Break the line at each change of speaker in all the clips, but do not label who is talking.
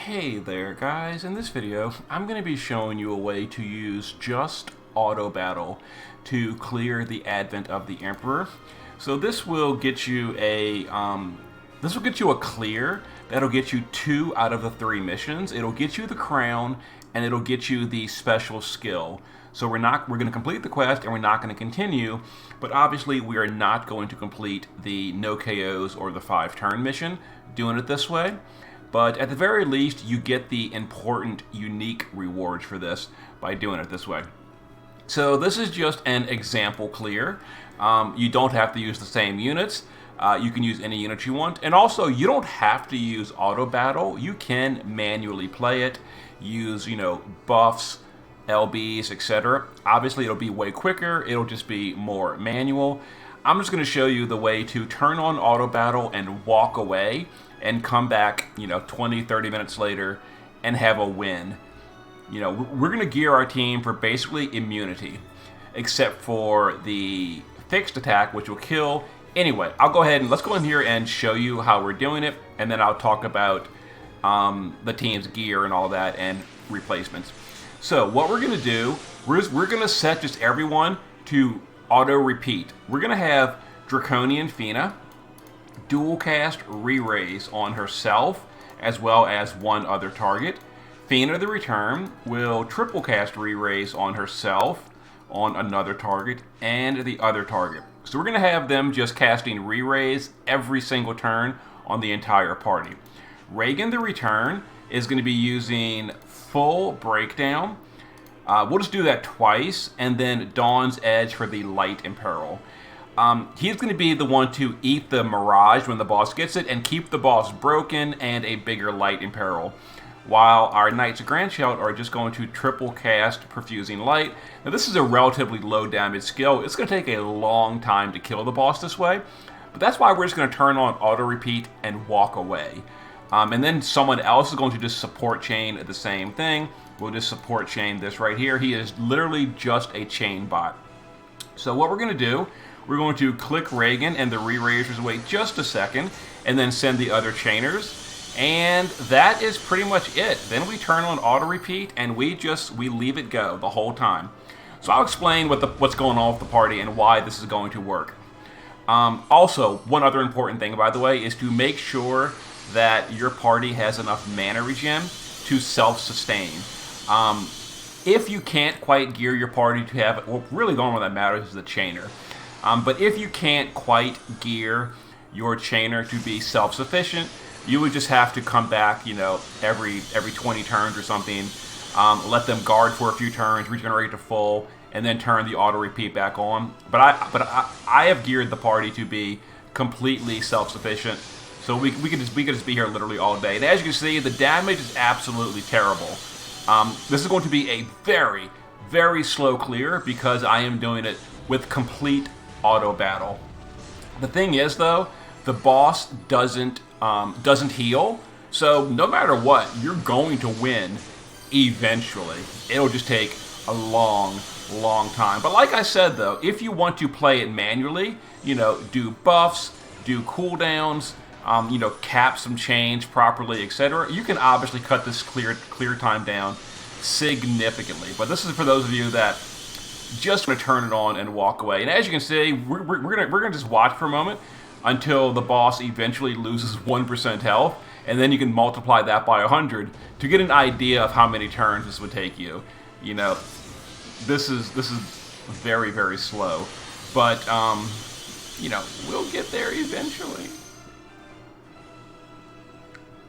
Hey there guys, in this video I'm going to be showing you a way to use just auto battle to clear the Advent of the Emperor. So this will get you a clear that'll get you 2 out of the 3 missions. It'll get you the crown and it'll get you the special skill. So we're going to complete the quest and we're not going to continue, but obviously we are not going to complete the no KOs or the 5-turn mission doing it this way. But at the very least, you get the important, unique rewards for this by doing it this way. So this is just an example clear. You don't have to use the same units. You can use any units you want. And also, you don't have to use auto battle. You can manually play it, use, buffs, LBs, etc. Obviously, it'll be way quicker. It'll just be more manual. I'm just going to show you the way to turn on auto battle and walk away and come back, 20, 30 minutes later and have a win. We're going to gear our team for basically immunity, except for the fixed attack, which will kill. Anyway, I'll go ahead and let's go in here and show you how we're doing it, and then I'll talk about the team's gear and all that and replacements. So what we're going to do, we're going to set just everyone to auto repeat. We're going to have Draconian Fina dual cast Re-Raise on herself as well as one other target. Fina the Return will triple cast Re-Raise on herself, on another target, and the other target. So we're going to have them just casting Re-Raise every single turn on the entire party. Reagan the Return is going to be using full breakdown. We'll just do that twice, and then Dawn's Edge for the Light Imperil. He's going to be the one to eat the Mirage when the boss gets it and keep the boss broken and a bigger Light Imperil. While our Knights of Grandchild are just going to triple cast Perfusing Light. Now this is a relatively low damage skill. It's going to take a long time to kill the boss this way. But that's why we're just going to turn on auto repeat and walk away. And then someone else is going to just support chain the same thing. We'll just support chain this right here. He is literally just a chain bot. So what we're going to do, we're going to click Reagan and the Re-Raisers, wait just a second, and then send the other chainers. And that is pretty much it. Then we turn on auto repeat and we leave it go the whole time. So I'll explain what's going on with the party and why this is going to work. Also, one other important thing, by the way, is to make sure that your party has enough mana regen to self-sustain. If you can't quite gear your party to have, well, really the only one that matters is the chainer. But if you can't quite gear your chainer to be self-sufficient, you would just have to come back, every 20 turns or something, let them guard for a few turns, regenerate to full, and then turn the auto repeat back on. But I have geared the party to be completely self-sufficient, so we could just be here literally all day. And as you can see, the damage is absolutely terrible. This is going to be a very, very slow clear because I am doing it with complete auto battle. The thing is, though, the boss doesn't heal, so no matter what, you're going to win eventually. It'll just take a long time. But like I said, though, if you want to play it manually, do buffs, do cooldowns, cap some chains properly, etc., you can obviously cut this clear time down significantly. But this is for those of you that just going to turn it on and walk away. And as you can see, we're gonna just watch for a moment until the boss eventually loses 1% health, and then you can multiply that by 100 to get an idea of how many turns this would take you. This is very, very slow, but we'll get there eventually.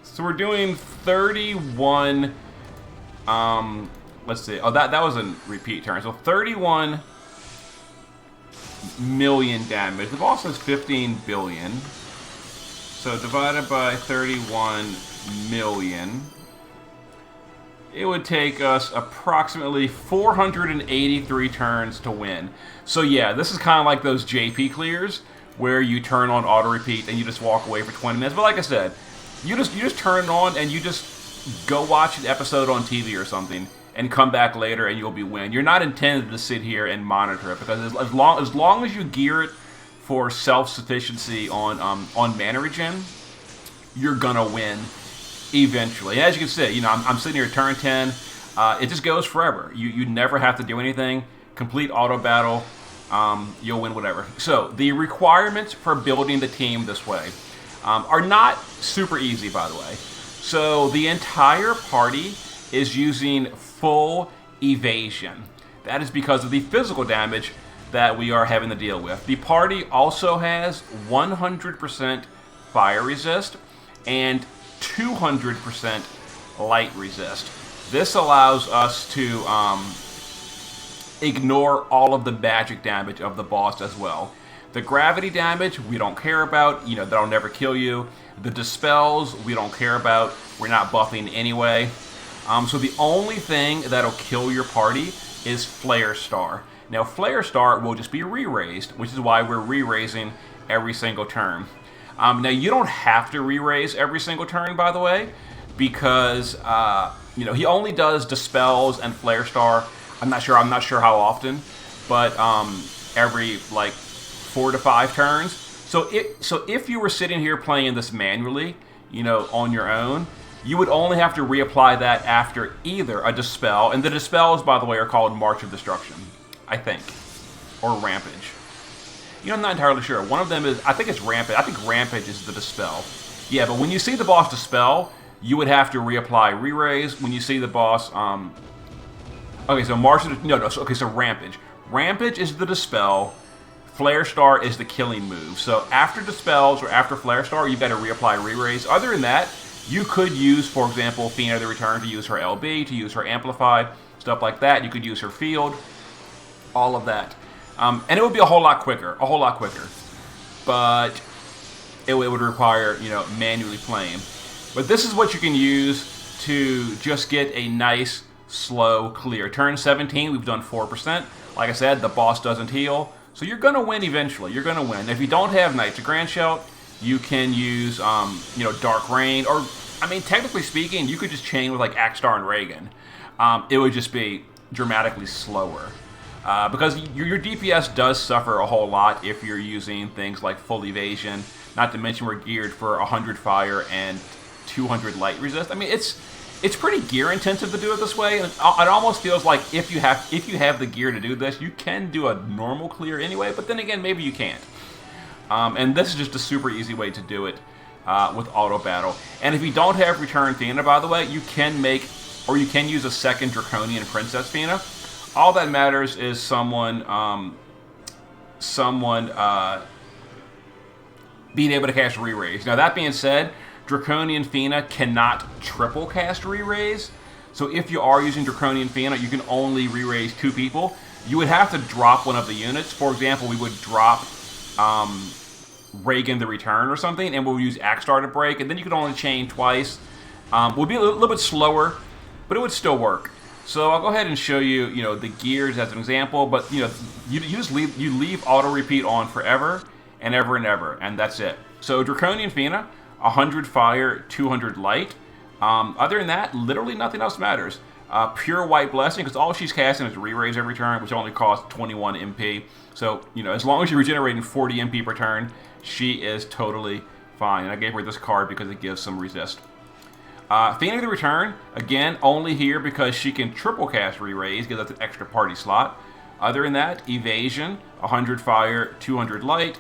So we're doing 31. Let's see. Oh, that was a repeat turn. So 31 million damage. The boss has 15 billion. So divided by 31 million, it would take us approximately 483 turns to win. So yeah, this is kind of like those JP clears where you turn on auto repeat and you just walk away for 20 minutes. But like I said, you just turn it on and you just go watch an episode on TV or something and come back later and you'll be win. You're not intended to sit here and monitor it, because as long as you gear it for self-sufficiency on mana regen, you're gonna win eventually. And as you can see, I'm sitting here at turn 10. It just goes forever. You never have to do anything. Complete auto battle. You'll win whatever. So the requirements for building the team this way are not super easy, by the way. So the entire party is using full evasion. That is because of the physical damage that we are having to deal with. The party also has 100% fire resist and 200% light resist. This allows us to ignore all of the magic damage of the boss as well. The gravity damage, we don't care about. That'll never kill you. The dispels, we don't care about. We're not buffing anyway. So the only thing that'll kill your party is Flare Star. Now, Flare Star will just be re-raised, which is why we're re-raising every single turn. Now, you don't have to re-raise every single turn, by the way, because he only does dispels and Flare Star. I'm not sure how often, but every like 4 to 5 turns. So if you were sitting here playing this manually, on your own, you would only have to reapply that after either a dispel, and the dispels, by the way, are called March of Destruction, I think, or Rampage. I'm not entirely sure. One of them is, I think it's Rampage. I think Rampage is the dispel. Yeah, but when you see the boss dispel, you would have to reapply re-raise. When you see the boss, okay, so so Rampage. Rampage is the dispel. Flare Star is the killing move. So after dispels or after Flare Star, you've got to reapply re-raise. Other than that, you could use, for example, Fina the Return to use her LB, to use her Amplify, stuff like that. You could use her Field, all of that. And it would be a whole lot quicker. But it would require, manually playing. But this is what you can use to just get a nice, slow clear. Turn 17, we've done 4%. Like I said, the boss doesn't heal. So you're going to win eventually. You're going to win. If you don't have Knights of Grandshout, you can use, Dark Rain. Or, technically speaking, you could just chain with, like, Axstar and Reagan. It would just be dramatically slower. Because your DPS does suffer a whole lot if you're using things like full evasion. Not to mention we're geared for 100 fire and 200 light resist. It's pretty gear intensive to do it this way. And it almost feels like if you have the gear to do this, you can do a normal clear anyway. But then again, maybe you can't. And this is just a super easy way to do it with auto battle. And if you don't have Return Fina, by the way, you can use a second Draconian Princess Fina. All that matters is someone being able to cast re-raise. Now, that being said, Draconian Fina cannot triple cast re-raise. So if you are using Draconian Fina, you can only re-raise 2 people. You would have to drop one of the units. For example, we would drop Reagan the Return or something, and we'll use Axstar to break, and then you could only chain twice. Would be a little bit slower, but it would still work. So I'll go ahead and show you, the gears as an example, but you just leave auto repeat on forever and ever, and that's it. So Draconian Fina, 100 fire, 200 light. Other than that, literally nothing else matters. Pure White Blessing, because all she's casting is re-raise every turn, which only costs 21 MP. So, as long as you're regenerating 40 MP per turn, she is totally fine. And I gave her this card because it gives some resist. Fina the Return, again, only here because she can triple cast re-raise, gives us an extra party slot. Other than that, Evasion, 100 fire, 200 light.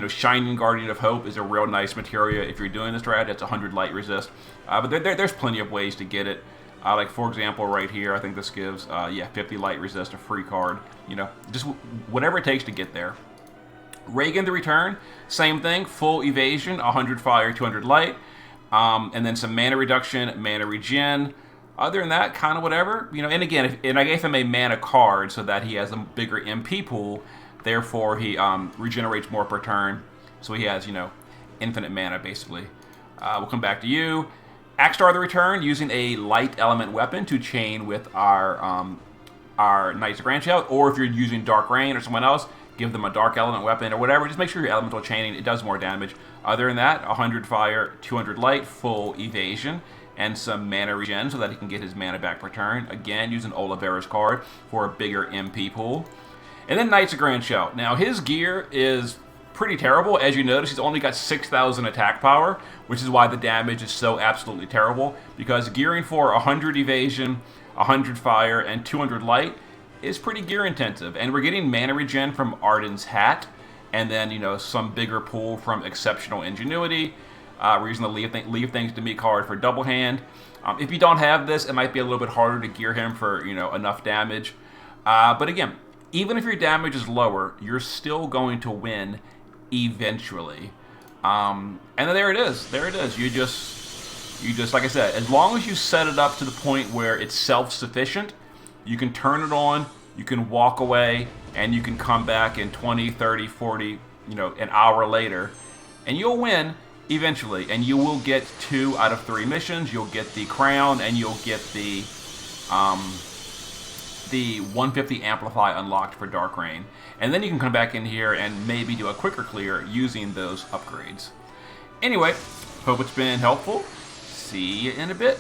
Shining Guardian of Hope is a real nice materia if you're doing this strat. It's 100 light resist. But there's plenty of ways to get it. Like, for example, right here, I think this gives, 50 light resist, a free card. Just whatever it takes to get there. Reagan the Return, same thing, full evasion, 100 fire, 200 light. And then some mana reduction, mana regen. Other than that, kind of whatever. And again, and I gave him a mana card so that he has a bigger MP pool. Therefore, he regenerates more per turn. So he has, infinite mana, basically. We'll come back to you. Axstar the Return, using a light element weapon to chain with our Knights of Grandshout. Or if you're using Dark Rain or someone else, give them a dark element weapon or whatever. Just make sure your elemental chaining, it does more damage. Other than that, 100 fire, 200 light, full evasion, and some mana regen so that he can get his mana back per turn. Again, using Olivera's card for a bigger MP pool. And then Knights of Grandshout. Now, his gear is pretty terrible. As you notice, he's only got 6,000 attack power, which is why the damage is so absolutely terrible, because gearing for 100 evasion, 100 fire, and 200 light is pretty gear intensive. And we're getting mana regen from Arden's Hat, and then, you know, some bigger pool from Exceptional Ingenuity. We're using the Leave Things to Me card for double hand. If you don't have this, it might be a little bit harder to gear him for, you know, enough damage. But again, even if your damage is lower, you're still going to win eventually. And then there it is. There it is. You just, like I said, as long as you set it up to the point where it's self-sufficient, you can turn it on, you can walk away, and you can come back in 20, 30, 40, you know, an hour later, and you'll win eventually. And you will get 2 out of 3 missions. You'll get the crown, and you'll get the 150 Amplify unlocked for Dark Reign. And then you can come back in here and maybe do a quicker clear using those upgrades. Anyway, hope it's been helpful. See you in a bit.